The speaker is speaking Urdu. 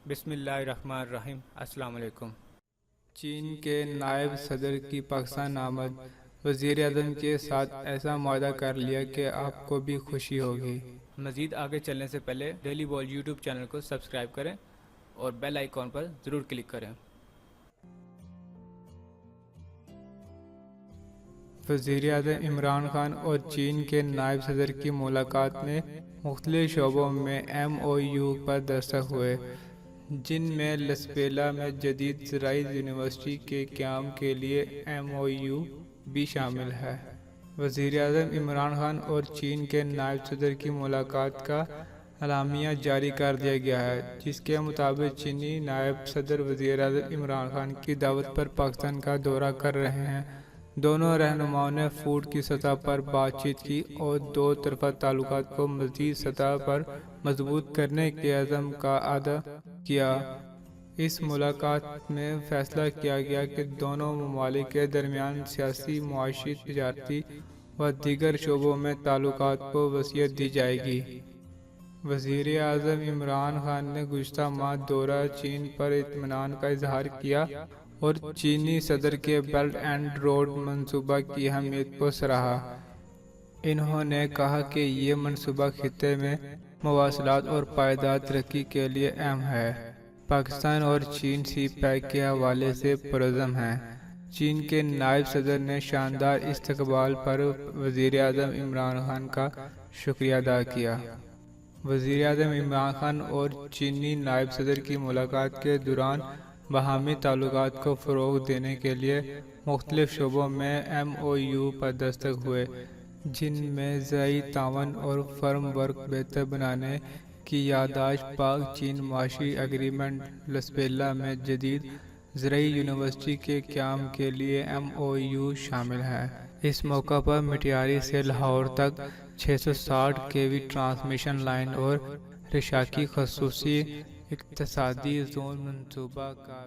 بسم اللہ الرحمن الرحیم۔ السلام علیکم۔ چین کے نائب صدر کی پاکستان آمد، وزیر اعظم کے ساتھ ایسا معاہدہ کر لیا کہ آپ کو بھی خوشی ہوگی۔ مزید آگے چلنے سے پہلے ڈیلی بال یوٹیوب چینل کو سبسکرائب کریں اور بیل آئیکن پر ضرور کلک کریں۔ وزیر اعظم عمران خان اور چین کے نائب صدر کی ملاقات میں مختلف شعبوں میں ایم او یو پر دستخط ہوئے، جن میں لسبیلا میں جدید زرعی یونیورسٹی کے قیام کے لیے ایم او یو بھی شامل ہے۔ وزیر اعظم عمران خان اور چین کے نائب صدر کی ملاقات کا اعلامیہ جاری کر دیا گیا ہے، جس کے مطابق چینی نائب صدر وزیر اعظم عمران خان کی دعوت پر پاکستان کا دورہ کر رہے ہیں۔ دونوں رہنماؤں نے فوڈ کی سطح پر بات چیت کی اور دو طرفہ تعلقات کو مزید سطح پر مضبوط کرنے کے عزم کا اعادہ کیا۔ اس ملاقات میں فیصلہ کیا گیا کہ دونوں ممالک کے درمیان سیاسی، معاشی، تجارتی و دیگر شعبوں میں تعلقات کو وسعت دی جائے گی۔ وزیر اعظم عمران خان نے گزشتہ ماہ دورہ چین پر اطمینان کا اظہار کیا اور چینی صدر کے بیلٹ اینڈ روڈ منصوبہ کی اہمیت کو سراہا۔ انہوں نے کہا کہ یہ منصوبہ خطے میں مواصلات اور پائیدار ترقی کے لیے اہم ہے۔ پاکستان اور چین سی پیک کے حوالے سے پرعزم ہیں۔ چین کے نائب صدر نے شاندار استقبال پر وزیر اعظم عمران خان کا شکریہ ادا کیا۔ وزیر اعظم عمران خان اور چینی نائب صدر کی ملاقات کے دوران باہمی تعلقات کو فروغ دینے کے لیے مختلف شعبوں میں ایم او یو پر دستخط ہوئے، جن میں زرعی تعاون اور فرم ورک بہتر بنانے کی یادداشت، پاک چین معاشی ایگریمنٹ، لسبیلا میں جدید زرعی یونیورسٹی کے قیام کے لیے ایم او یو شامل ہیں۔ اس موقع پر مٹیاری سے لاہور تک 660 کےوی ٹرانسمیشن لائن اور رشاکی خصوصی اقتصادی زون منصوبہ کا